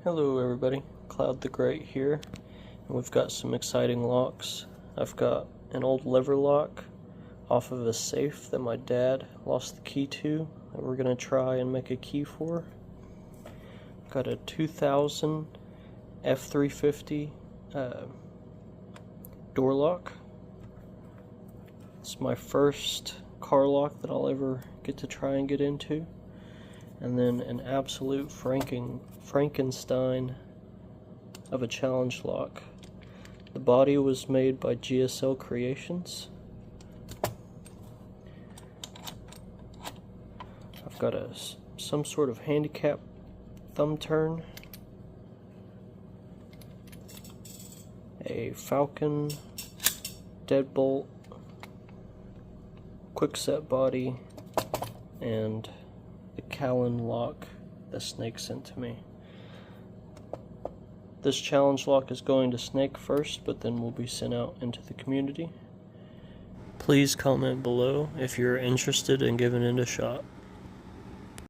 Hello everybody, Cloud the Great here, and we've got some exciting locks. I've got an old lever lock off of a safe that my dad lost the key to that we're going to try and make a key for. Got a 2000 F350 door lock. It's my first car lock that I'll ever get to try and get into. And then an absolute Frankenstein of a challenge lock. The body was made by GSL Creations. I've got some sort of handicap thumb turn, a Falcon deadbolt, quickset body, and the Callan lock the snake sent to me. This challenge lock is going to snake first, but then will be sent out into the community. Please comment below if you're interested in giving it a shot.